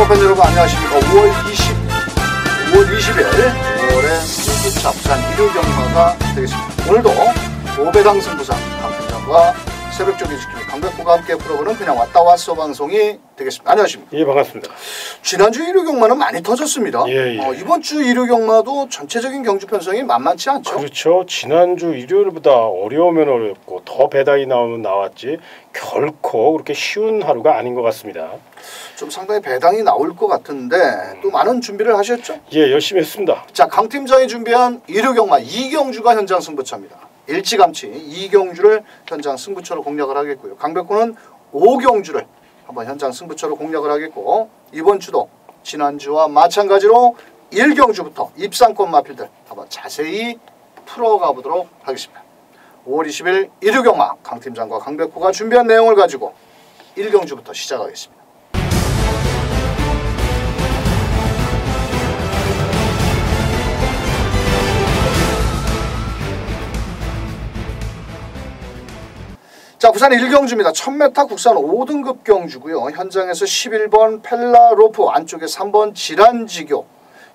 시청자팬 여러분 안녕하십니까. 5월 20일 5월의 승기차 부산 일요경마가 되겠습니다. 오늘도 오배당 승부사 강팀장과 새벽조기 지키는 강백호가 함께 풀어보는 그냥 왔다 왔어 방송이 되겠습니다. 안녕하십니까. 예, 반갑습니다. 지난주 일요경마는 많이 터졌습니다. 예. 이번 주 일요경마도 전체적인 경주 편성이 만만치 않죠. 그렇죠. 지난주 일요일보다 어려우면 어렵고 더 배당이 나오면 나왔지 결코 그렇게 쉬운 하루가 아닌 것 같습니다. 좀 상당히 배당이 나올 것 같은데 또 많은 준비를 하셨죠? 예, 열심히 했습니다. 자, 강 팀장이 준비한 일요경마 이경주가 현장 승부처입니다. 일찌감치 이경주를 현장 승부처로 공략을 하겠고요. 강백호는 오경주를 한번 현장 승부처로 공략을 하겠고, 이번 주도 지난주와 마찬가지로 1경주부터 입상권 마필들 한번 자세히 풀어가 보도록 하겠습니다. 5월 20일 일요경마 강 팀장과 강백호가 준비한 내용을 가지고 1경주부터 시작하겠습니다. 자, 부산 1경주입니다. 1000m 국산 5등급 경주고요. 현장에서 11번 펠라로프, 안쪽에 3번 지란지교,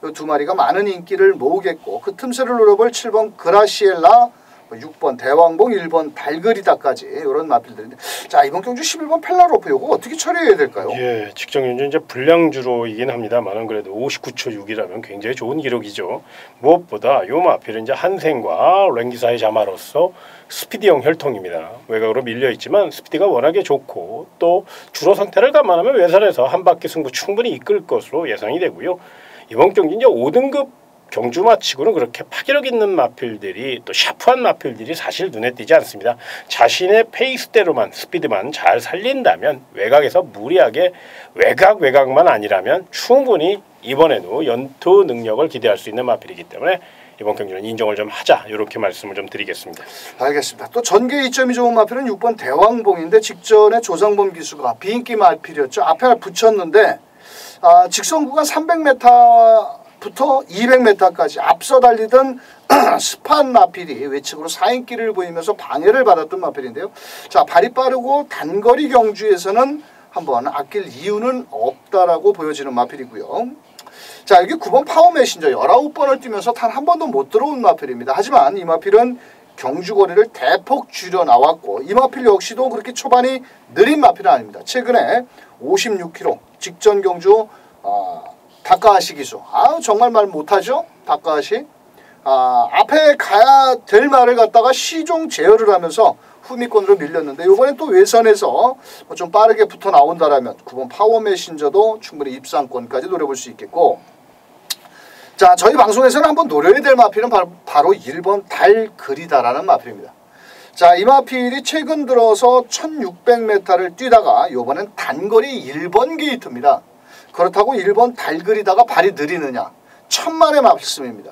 이 두 마리가 많은 인기를 모으겠고, 그 틈새를 노려볼 7번 그라시엘라, 6번 대왕봉, 1번 달그리다까지 이런 마필들인데, 자, 이번 경주 11번 펠라로프 이거 어떻게 처리해야 될까요? 예, 직전 경주 이제 불량주로이긴 합니다만은 그래도 59초 6이라면 굉장히 좋은 기록이죠. 무엇보다 요 마필은 이제 한생과 랭기사의 자마로서 스피디형 혈통입니다. 외곽으로 밀려 있지만 스피디가 워낙에 좋고 또 주로 상태를 감안하면 외선에서 한 바퀴 승부 충분히 이끌 것으로 예상이 되고요. 이번 경기 이제 5등급 경주 마치고는 그렇게 파괴력 있는 마필들이 또 샤프한 마필들이 사실 눈에 띄지 않습니다. 자신의 페이스대로만 스피드만 잘 살린다면 외곽에서 무리하게 외곽만 아니라면 충분히 이번에도 연투 능력을 기대할 수 있는 마필이기 때문에 이번 경기는 인정을 좀 하자, 이렇게 말씀을 좀 드리겠습니다. 알겠습니다. 또 전개 이점이 좋은 마필은 6번 대왕봉인데, 직전에 조상범 기수가 비인기 마필이었죠. 앞에 붙였는데 직선 구간 300m부터 200m까지 앞서 달리던 스판 마필이 외측으로 4인기를 보이면서 방해를 받았던 마필인데요. 자, 발이 빠르고 단거리 경주에서는 한번 아낄 이유는 없다라고 보여지는 마필이고요. 자, 여기 9번 파워 메신저 19번을 뛰면서 단 한 번도 못 들어온 마필입니다. 하지만 이 마필은 경주거리를 대폭 줄여 나왔고, 이 마필 역시도 그렇게 초반이 느린 마필은 아닙니다. 최근에 56km 직전 경주 다카하시 기수, 정말 말 못하죠. 다카하시 앞에 가야 될 말을 갖다가 시종 제어를 하면서 후미권으로 밀렸는데, 이번엔 또 외선에서 좀 빠르게 붙어 나온다라면 9번 파워 메신저도 충분히 입상권까지 노려볼 수 있겠고, 자, 저희 방송에서는 한번 노려야 될 마필은 바로 1번 달그리다라는 마필입니다. 자, 이 마필이 최근 들어서 1600m를 뛰다가 이번엔 단거리 1번 게이트입니다. 그렇다고 1번 달그리다가 발이 느리느냐? 천만의 말씀입니다.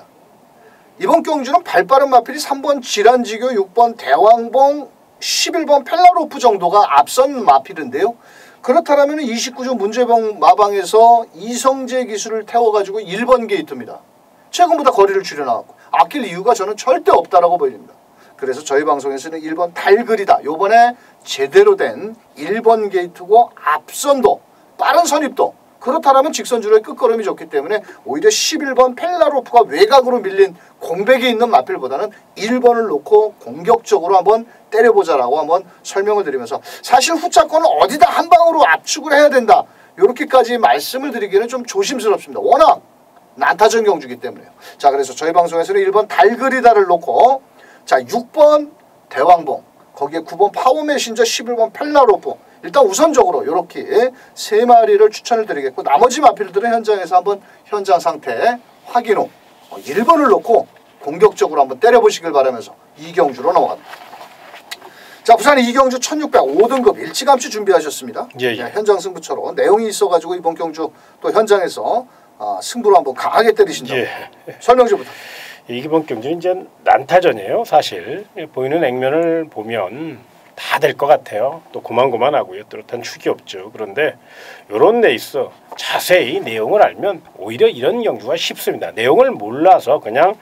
이번 경주는 발빠른 마필이 3번 지란지교, 6번 대왕봉, 11번 펠라로프 정도가 앞선 마필인데요. 그렇다면 29주 문제병 마방에서 이성재 기수를 태워가지고 1번 게이트입니다. 최근보다 거리를 줄여나갔고 아낄 이유가 저는 절대 없다라고 보입니다. 그래서 저희 방송에서는 1번 달그리다, 요번에 제대로 된 1번 게이트고 앞선도 빠른 선입도, 그렇다면 직선주로의 끝걸음이 좋기 때문에 오히려 11번 펠라로프가 외곽으로 밀린 공백이 있는 마필보다는 1번을 놓고 공격적으로 한번 때려보자라고 한번 설명을 드리면서, 사실 후차권은 어디다 한 방으로 압축을 해야 된다, 이렇게까지 말씀을 드리기는 좀 조심스럽습니다. 워낙 난타전 경주기 때문에요. 자, 그래서 저희 방송에서는 1번 달그리다를 놓고, 자, 6번 대왕봉, 거기에 9번 파워 메신저, 11번 펠라로프, 일단 우선적으로 이렇게 세 마리를 추천을 드리겠고, 나머지 마필들은 현장에서 한번 현장 상태 확인 후 1번을 놓고 공격적으로 한번 때려보시길 바라면서 이경주로 넘어갑니다. 자, 부산 이경주 1600 5등급 일찌감치 준비하셨습니다. 예. 네, 현장 승부처로 내용이 있어가지고 이번 경주 또 현장에서 승부로 한번 강하게 때리신다고. 예. 설명 좀 부탁드립니다. 이번 경주는 이제 난타전이에요. 사실 보이는 액면을 보면 다 될 것 같아요. 또 고만고만하고요. 뚜렷한 축이 없죠. 그런데 이런 데 있어 자세히 내용을 알면 오히려 이런 경주가 쉽습니다. 내용을 몰라서 그냥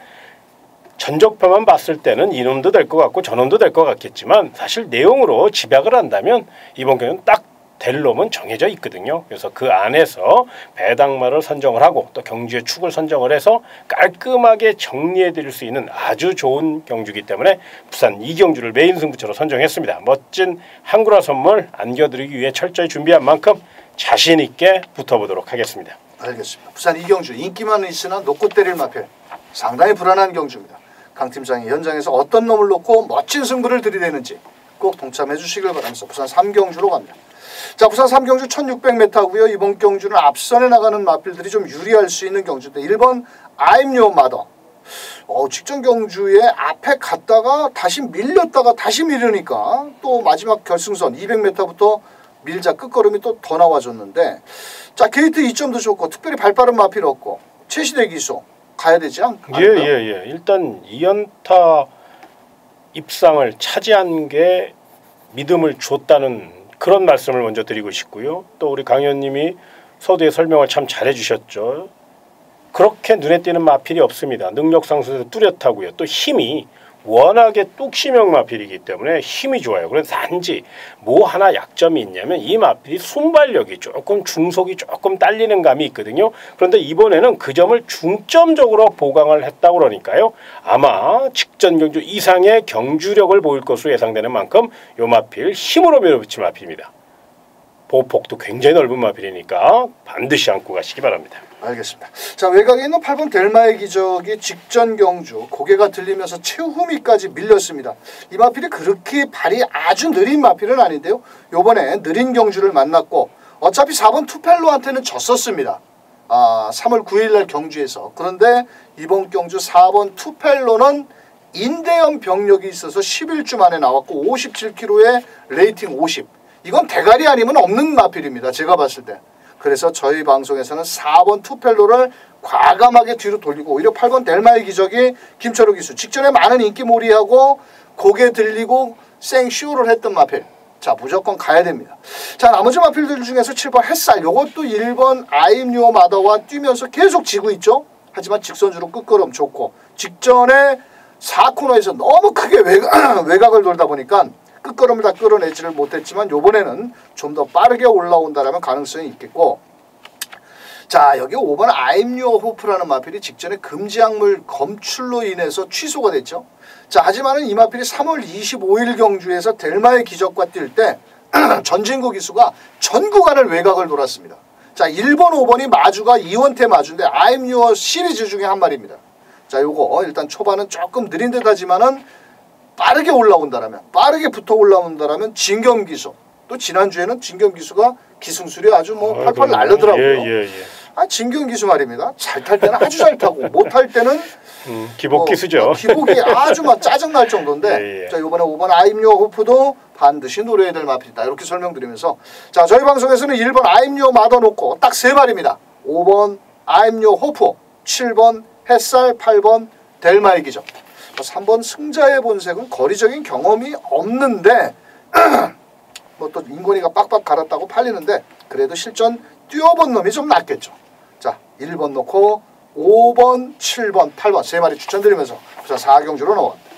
전적표만 봤을 때는 이놈도 될 것 같고 저놈도 될 것 같겠지만, 사실 내용으로 집약을 한다면 이번 경기는 딱 될 놈은 정해져 있거든요. 그래서 그 안에서 배당마를 선정을 하고 또 경주의 축을 선정을 해서 깔끔하게 정리해 드릴 수 있는 아주 좋은 경주이기 때문에 부산 이경주를 메인 승부처로 선정했습니다. 멋진 한구라 선물 안겨드리기 위해 철저히 준비한 만큼 자신 있게 붙어보도록 하겠습니다. 알겠습니다. 부산 이경주 인기만 있으나 놓고 때릴 마필 상당히 불안한 경주입니다. 강 팀장이 현장에서 어떤 놈을 놓고 멋진 승부를 들이대는지 꼭 동참해 주시길 바라면서 부산 3경주로 갑니다. 자, 부산 3경주 1600m고요. 이번 경주는 앞선에 나가는 마필들이 좀 유리할 수 있는 경주인데 1번 I'm Your Mother. 직전 경주에 앞에 갔다가 다시 밀렸다가 다시 밀으니까 또 마지막 결승선 200m부터 밀자 끝걸음이 또 더 나와줬는데 자, 게이트 2점도 좋고 특별히 발빠른 마필 없고 최시대 기수 가야 되지 않을까요? 예. 일단 2연타 입상을 차지한 게 믿음을 줬다는 그런 말씀을 먼저 드리고 싶고요. 또 우리 강 의원님이 서두에 설명을 참 잘해 주셨죠. 그렇게 눈에 띄는 마필이 없습니다. 능력 상승에서 뚜렷하고요. 또 힘이 워낙에 뚝심형 마필이기 때문에 힘이 좋아요. 그래서 단지 뭐 하나 약점이 있냐면 이 마필이 순발력이 조금 중속이 조금 딸리는 감이 있거든요. 그런데 이번에는 그 점을 중점적으로 보강을 했다고 그러니까요. 아마 직전 경주 이상의 경주력을 보일 것으로 예상되는 만큼 이 마필 힘으로 밀어붙일 마필입니다. 보폭도 굉장히 넓은 마필이니까 반드시 안고 가시기 바랍니다. 알겠습니다. 자, 외곽에 있는 8번 델마의 기적이 직전 경주 고개가 들리면서 최후미까지 밀렸습니다. 이 마필이 그렇게 발이 아주 느린 마필은 아닌데요. 요번에 느린 경주를 만났고 어차피 4번 투펠로한테는 졌었습니다. 3월 9일날 경주에서. 그런데 이번 경주 4번 투펠로는 인대염 병력이 있어서 11주 만에 나왔고 57kg에 레이팅 50. 이건 대가리 아니면 없는 마필입니다. 제가 봤을 때. 그래서 저희 방송에서는 4번 투펠로를 과감하게 뒤로 돌리고 오히려 8번 델마의 기적이 김철우 기수 직전에 많은 인기몰이하고 고개 들리고 생쇼를 했던 마필. 자, 무조건 가야 됩니다. 자, 나머지 마필들 중에서 7번 햇살 요것도 1번 I'm Your Mother와 뛰면서 계속 지고 있죠. 하지만 직선주로 끝걸음 좋고 직전에 4코너에서 너무 크게 외곽을 돌다 보니까 끝걸음을 다 끌어내지를 못했지만 요번에는 좀 더 빠르게 올라온다라면 가능성이 있겠고 자, 여기 5번 I'm Your Hope라는 마필이 직전에 금지약물 검출로 인해서 취소가 됐죠. 자, 하지만은 이 마필이 3월 25일 경주에서 델마의 기적과 뛸 때 전진구 기수가 전 구간을 외곽을 돌았습니다. 자, 1번 5번이 마주가 이원태 마주인데 I'm Your 시리즈 중에 한 마리입니다. 자, 요거 일단 초반은 조금 느린 듯 하지만은 빠르게 올라온다라면 빠르게 붙어 올라온다라면 진겸기수 또 지난주에는 진겸기수가 기승술이 아주 뭐 팔팔 날르더라고요. 진겸기수 말입니다. 잘 탈 때는 아주 잘 타고 못 탈 때는 기복 기수죠. 기복이 아주 막 짜증 날 정도인데 자, 이번에 5번 I'm Your Hope도 반드시 노려야 될 마필이다. 이렇게 설명드리면서 자, 저희 방송에서는 1번 I'm Your Mother 놓고 딱 세 마리입니다. 5번 I'm Your Hope, 7번 햇살, 8번 델마의 기적. 3번 승자의 본색은 거리적인 경험이 없는데 뭐 또 인권이가 빡빡 갈았다고 팔리는데 그래도 실전 뛰어본 놈이 좀 낫겠죠. 자, 1번 놓고 5번, 7번, 8번 세 마리 추천드리면서 부산 4경주로 넘어갑니다.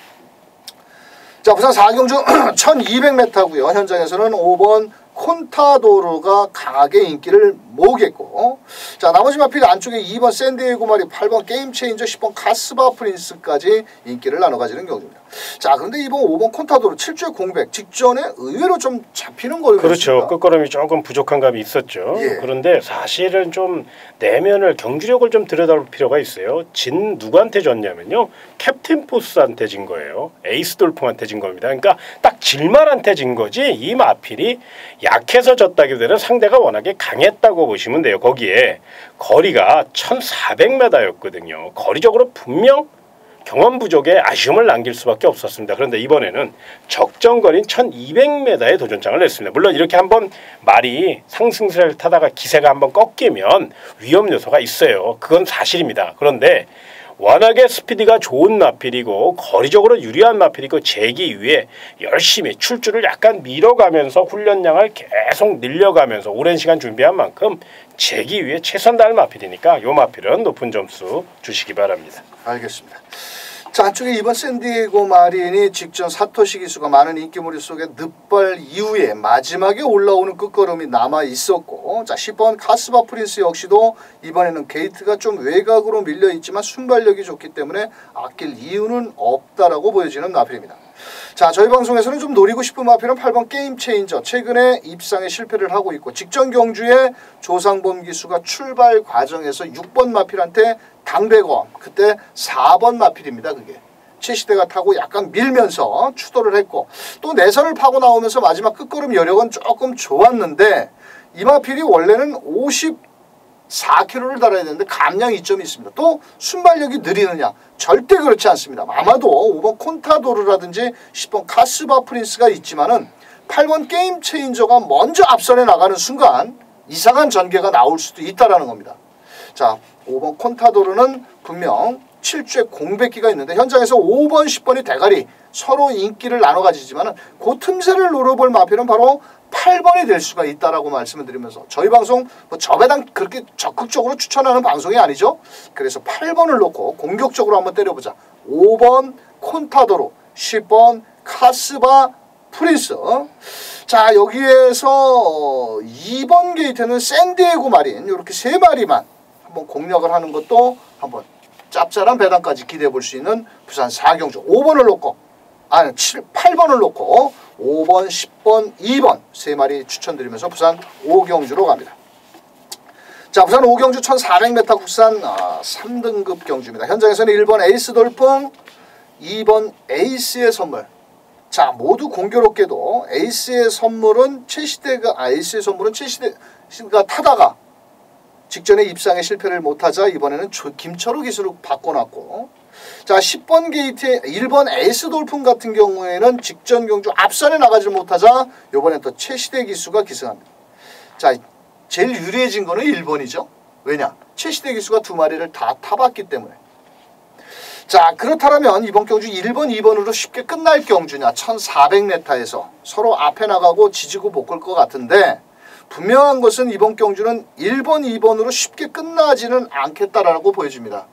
자, 부산 4경주 1200m고요. 현장에서는 5번 콘타도르가 강하게 인기를 모으겠고 자, 나머지 마필 안쪽에 2번 샌디에고 마리, 8번 게임체인저, 10번 카스바 프린스까지 인기를 나눠 가지는 경주입니다. 자, 그런데 이번 5번 콘타도르 7주의 공백 직전에 의외로 좀 잡히는 거예요. 그렇죠. 끝걸음이 조금 부족한 감이 있었죠. 그런데 사실은 좀 내면을 경주력을 좀 들여다볼 필요가 있어요. 진 누구한테 졌냐면요. 캡틴 포스한테 진 거예요. 에이스 돌풍한테 진 겁니다. 그러니까 딱 질만한테 진 거지 이 마필이 약해서 졌다기보다는 상대가 워낙에 강했다고 보시면 돼요. 거기에 거리가 1400m였거든요. 거리적으로 분명 경험 부족에 아쉬움을 남길 수밖에 없었습니다. 그런데 이번에는 적정거리인 1200m의 도전장을 냈습니다. 물론 이렇게 한번 말이 상승세를 타다가 기세가 한번 꺾이면 위험 요소가 있어요. 그건 사실입니다. 그런데 워낙에 스피드가 좋은 마필이고 거리적으로 유리한 마필이고 재기 위해 열심히 출주를 약간 밀어가면서 훈련량을 계속 늘려가면서 오랜 시간 준비한 만큼 재기 위해 최선 다할 마필이니까 이 마필은 높은 점수 주시기 바랍니다. 알겠습니다. 자, 안쪽에 이번 샌디에고 마린이 직전 사토시 기수가 많은 인기몰이 속에 늑발 이후에 마지막에 올라오는 끝걸음이 남아 있었고, 자 10번 카스바 프린스 역시도 이번에는 게이트가 좀 외곽으로 밀려 있지만 순발력이 좋기 때문에 아낄 이유는 없다라고 보여지는 마필입니다. 자, 저희 방송에서는 좀 노리고 싶은 마필은 8번 게임 체인저, 최근에 입상에 실패를 하고 있고 직전 경주에 조상범 기수가 출발 과정에서 6번 마필한테 당백어, 그때 4번 마필입니다. 그게 최시대가 타고 약간 밀면서 추돌을 했고 또 내선을 파고 나오면서 마지막 끝걸음 여력은 조금 좋았는데 이 마필이 원래는 54km를 달아야 되는데 감량 이점이 있습니다. 또 순발력이 느리느냐? 절대 그렇지 않습니다. 아마도 5번 콘타도르라든지 10번 카스바 프린스가 있지만은 8번 게임 체인저가 먼저 앞선에 나가는 순간 이상한 전개가 나올 수도 있다라는 겁니다. 자, 5번 콘타도르는 분명 7주에 공백기가 있는데 현장에서 5번, 10번이 대가리 서로 인기를 나눠 가지지만 그 틈새를 노려볼 마필은 바로 8번이 될 수가 있다라고 말씀을 드리면서 저희 방송 뭐 저배당 그렇게 적극적으로 추천하는 방송이 아니죠. 그래서 8번을 놓고 공격적으로 한번 때려보자. 5번 콘타도르, 10번 카스바 프린스. 자, 여기에서 2번 게이트는 샌디에고 마린 이렇게 3마리만 한번 공략을 하는 것도 한번 짭짤한 배당까지 기대해 볼 수 있는 부산 4경주 5번을 놓고 8번을 놓고 5번, 10번, 2번 3마리 추천드리면서 부산 5경주로 갑니다. 자, 부산 5경주 1400m 국산 3등급 경주입니다. 현장에서는 1번 에이스 돌풍, 2번 에이스의 선물. 자, 모두 공교롭게도 에이스의 선물은 최시대가 타다가 직전에 입상에 실패를 못하자 이번에는 김철우 기수로 바꿔놨고, 자 10번 게이트의 1번 에이스 돌풍 같은 경우에는 직전 경주 앞선에 나가지 못하자 이번엔 또 최시대 기수가 기승합니다. 자, 제일 유리해진 거는 1번이죠. 왜냐? 최시대 기수가 2마리를 다 타봤기 때문에. 자, 그렇다면 이번 경주 1번, 2번으로 쉽게 끝날 경주냐? 1400m에서 서로 앞에 나가고 지지고 못 걸 것 같은데 분명한 것은 이번 경주는 1번, 2번으로 쉽게 끝나지는 않겠다라고 보여집니다.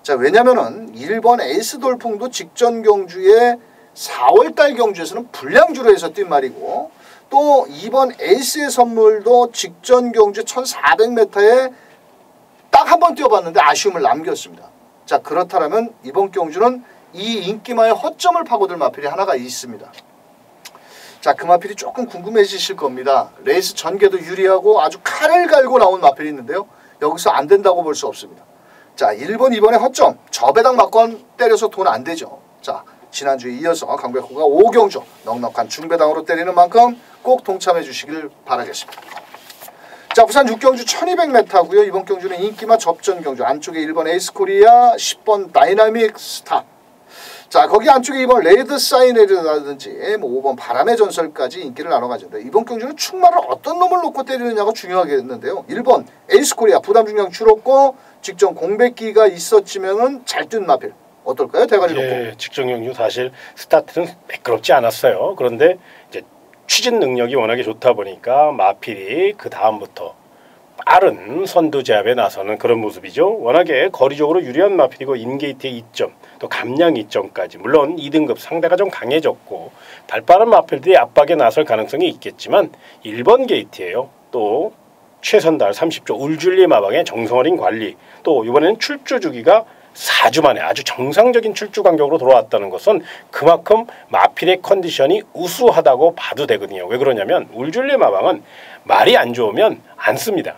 자, 왜냐면은 1번 에이스 돌풍도 직전 경주에 4월달 경주에서는 불량주로 해서 뛴 말이고 또 2번 에이스의 선물도 직전 경주 1400m에 딱 한 번 뛰어봤는데 아쉬움을 남겼습니다. 자, 그렇다면 이번 경주는 이 인기마의 허점을 파고들 마필이 하나가 있습니다. 자, 그 마필이 조금 궁금해지실 겁니다. 레이스 전개도 유리하고 아주 칼을 갈고 나온 마필이 있는데요. 여기서 안 된다고 볼 수 없습니다. 자, 1번, 2번의 허점. 저배당 막건 때려서 돈 안 되죠. 자, 지난주에 이어서 강백호가 5경주 넉넉한 중배당으로 때리는 만큼 꼭 동참해 주시길 바라겠습니다. 자, 부산 6경주 1200m고요. 이번 경주는 인기마 접전 경주. 안쪽에 1번 에이스코리아, 10번 다이나믹 스타. 자, 거기 안쪽에 2번 레드 사이네르라든지 5번 바람의 전설까지 인기를 나눠 가지는데 이번 경주는 충마를 어떤 놈을 놓고 때리느냐가 중요하겠는데요. 1번 에이스코리아 부담 중량 줄었고 직전 공백기가 있었지만은 잘 뛴 마필 어떨까요? 대가리 놓고. 예, 직전 경주 사실 스타트는 매끄럽지 않았어요. 그런데 이제 추진 능력이 워낙에 좋다 보니까 마필이 그 다음부터 빠른 선두 제압에 나서는 그런 모습이죠. 워낙에 거리적으로 유리한 마필이고 인게이트의 이점 또 감량 이점까지 물론 2등급 상대가 좀 강해졌고 발빠른 마필들이 압박에 나설 가능성이 있겠지만 1번 게이트예요. 또 최선달 30조 울줄리 마방의 정성어린 관리 또 이번에는 출주 주기가 4주 만에 아주 정상적인 출주 간격으로 돌아왔다는 것은 그만큼 마필의 컨디션이 우수하다고 봐도 되거든요. 왜 그러냐면 울줄리 마방은 말이 안 좋으면 안 씁니다.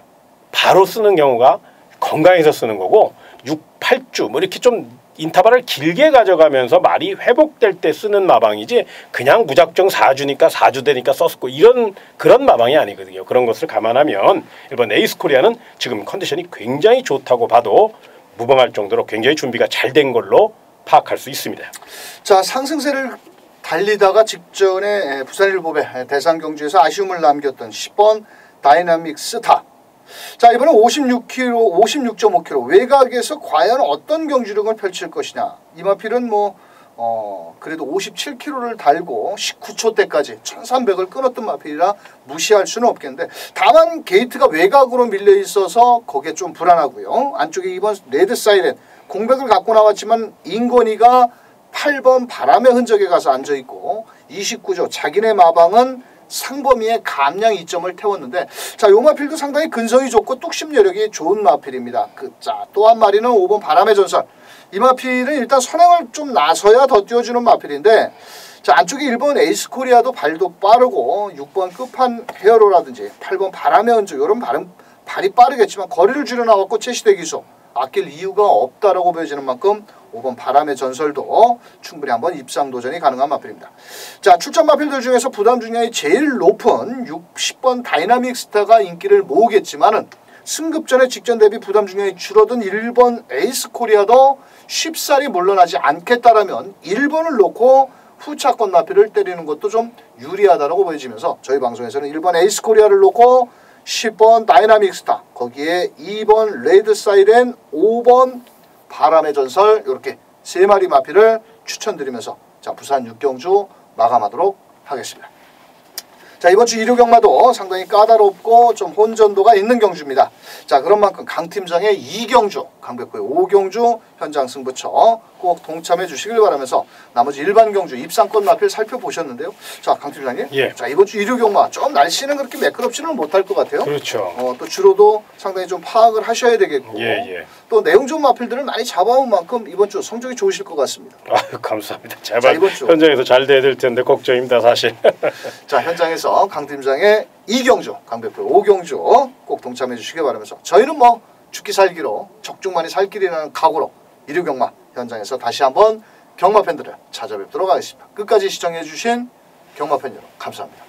바로 쓰는 경우가 건강해서 쓰는 거고 6, 8주 뭐 이렇게 좀 인터벌을 길게 가져가면서 말이 회복될 때 쓰는 마방이지 그냥 무작정 4주니까 4주 되니까 썼고 이런 그런 마방이 아니거든요. 그런 것을 감안하면 일본 에이스코리아는 지금 컨디션이 굉장히 좋다고 봐도 무방할 정도로 굉장히 준비가 잘 된 걸로 파악할 수 있습니다. 자, 상승세를 달리다가 직전에 부산일보배 대상 경주에서 아쉬움을 남겼던 10번 다이나믹 스타. 자, 이번엔 56km, 56.5km 외곽에서 과연 어떤 경주력을 펼칠 것이냐. 이 마필은 그래도 57km를 달고 19초대까지 1300을 끊었던 마필이라 무시할 수는 없겠는데 다만 게이트가 외곽으로 밀려 있어서 거기에 좀 불안하고요. 안쪽에 2번 레드 사이렌 공백을 갖고 나왔지만 인건이가 8번 바람의 흔적에 가서 앉아있고 29조 자기네 마방은 상범위의 감량 2점을 태웠는데 자, 요 마필도 상당히 근성이 좋고 뚝심 여력이 좋은 마필입니다. 자, 또 한 마리는 5번 바람의 전설. 이 마필은 일단 선행을 좀 나서야 더 띄워주는 마필인데 자, 안쪽에 1번 에이스 코리아도 발도 빠르고 6번 끝판 헤어로라든지 8번 바람의 흔적 이런 발이 빠르겠지만 거리를 줄여나왔고 체시대 기소 아낄 이유가 없다라고 보여지는 만큼 5번 바람의 전설도 충분히 한번 입상 도전이 가능한 마필입니다. 자, 출전 마필들 중에서 부담 중량이 제일 높은 60번 다이나믹 스타가 인기를 모으겠지만은 승급전에 직전 대비 부담 중량이 줄어든 1번 에이스 코리아도 쉽사리 물러나지 않겠다라면 1번을 놓고 후차권 마필을 때리는 것도 좀 유리하다라고 보여지면서 저희 방송에서는 1번 에이스 코리아를 놓고 10번 다이나믹 스타 거기에 2번 레드 사이렌 5번 바람의 전설 이렇게 3마리 마필을 추천드리면서 자, 부산 6경주 마감하도록 하겠습니다. 자, 이번 주 일요 경마도 상당히 까다롭고 좀 혼전도가 있는 경주입니다. 자, 그런 만큼 강 팀장의 2경주, 강백호의 5경주 현장 승부처 꼭 동참해 주시길 바라면서 나머지 일반 경주 입상권 마필 살펴보셨는데요. 자, 강 팀장님. 예. 자, 이번 주 일요 경마 좀 날씨는 그렇게 매끄럽지는 못할 것 같아요. 그렇죠. 또 주로도 상당히 좀 파악을 하셔야 되겠고 예. 또 내용 좋은 마필들을 많이 잡아온 만큼 이번 주 성적이 좋으실 것 같습니다. 아유, 감사합니다. 자, 제발 이번 주. 현장에서 잘 돼야 될 텐데 걱정입니다, 사실. 자, 현장에서 강 팀장의 2경주, 강백호의 5경주 꼭 동참해 주시기 바라면서 저희는 뭐 죽기 살기로 적중만이 살 길이라는 각오로 일요 경마 현장에서 다시 한번 경마 팬들을 찾아뵙도록 하겠습니다. 끝까지 시청해 주신 경마 팬 여러분 감사합니다.